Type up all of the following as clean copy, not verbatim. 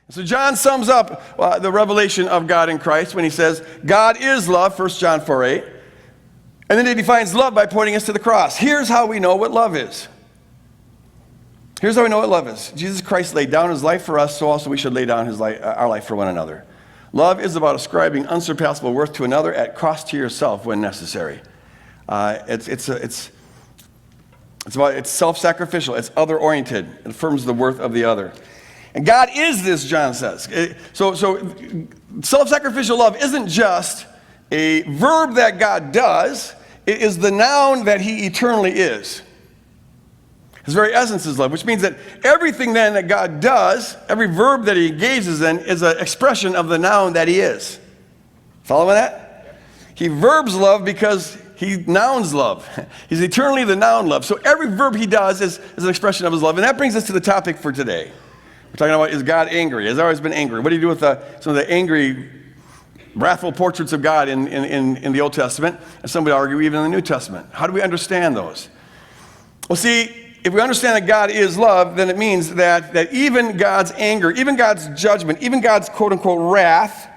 So John sums up the revelation of God in Christ when he says, God is love, 1 John 4:8. And then he defines love by pointing us to the cross. Here's how we know what love is. Here's how we know what love is. Jesus Christ laid down his life for us, so also we should lay down our life for one another. Love is about ascribing unsurpassable worth to another at cost to yourself when necessary. It's self-sacrificial. It's other-oriented. It affirms the worth of the other. And God is this, John says. So self-sacrificial love isn't just a verb that God does. It is the noun that he eternally is. His very essence is love, which means that everything then that God does, every verb that he engages in, is an expression of the noun that he is. Following that? He verbs love because he nouns love. He's eternally the noun love. So every verb he does is an expression of his love. And that brings us to the topic for today. We're talking about, is God angry? Has always been angry. What do you do with some of the angry, wrathful portraits of God in the Old Testament? And some would argue even in the New Testament. How do we understand those? Well, see, if we understand that God is love, then it means that even God's anger, even God's judgment, even God's quote-unquote wrath,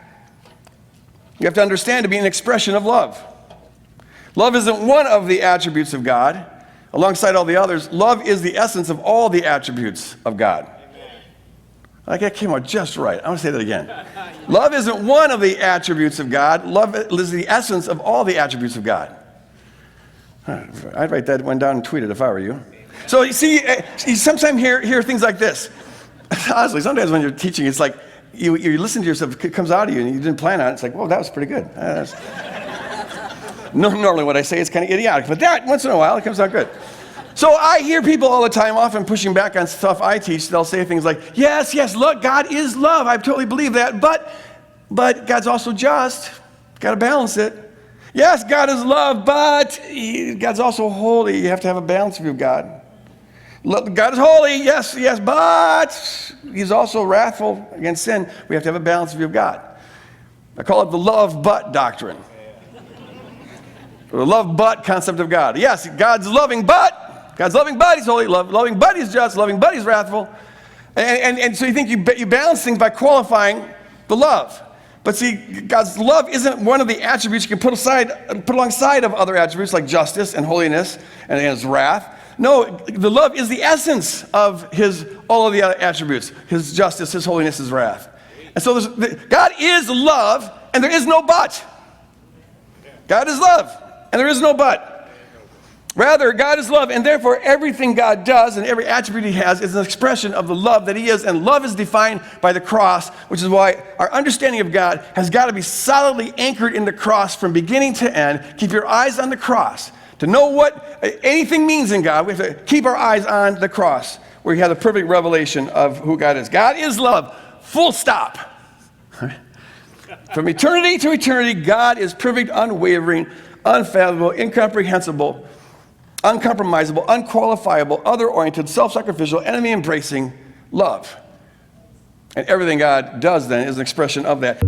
you have to understand to be an expression of love. Love isn't one of the attributes of God. Alongside all the others, love is the essence of all the attributes of God. Like that came out just right. I'm going to say that again. Love isn't one of the attributes of God. Love is the essence of all the attributes of God. I'd write that one down and tweet it if I were you. So you see, you sometimes hear things like this. Honestly, sometimes when you're teaching, it's like you listen to yourself, it comes out of you, and you didn't plan on it. It's like, well, that was pretty good. Normally what I say is kind of idiotic, but that, once in a while, it comes out good. So I hear people all the time, often pushing back on stuff I teach. They'll say things like, yes, look, God is love. I totally believe that, but God's also just. Got to balance it. Yes, God is love, but God's also holy. You have to have a balance view of God. God is holy, yes, but he's also wrathful against sin. We have to have a balanced view of God. I call it the love but doctrine. The love but concept of God. Yes, God's loving but he's holy, loving but he's just, loving but he's wrathful. And so you think you balance things by qualifying the love. But see, God's love isn't one of the attributes you can put alongside of other attributes like justice and holiness and his wrath. No, the love is the essence of all of the other attributes, his justice, his holiness, his wrath. And so God is love, and there is no but. God is love, and there is no but. Rather, God is love, and therefore everything God does and every attribute he has is an expression of the love that he is, and love is defined by the cross, which is why our understanding of God has got to be solidly anchored in the cross from beginning to end. Keep your eyes on the cross. To know what anything means in God, we have to keep our eyes on the cross, where you have the perfect revelation of who God is. God is love, full stop. From eternity to eternity, God is perfect, unwavering, unfathomable, incomprehensible, uncompromisable, unqualifiable, other-oriented, self-sacrificial, enemy-embracing love. And everything God does then is an expression of that.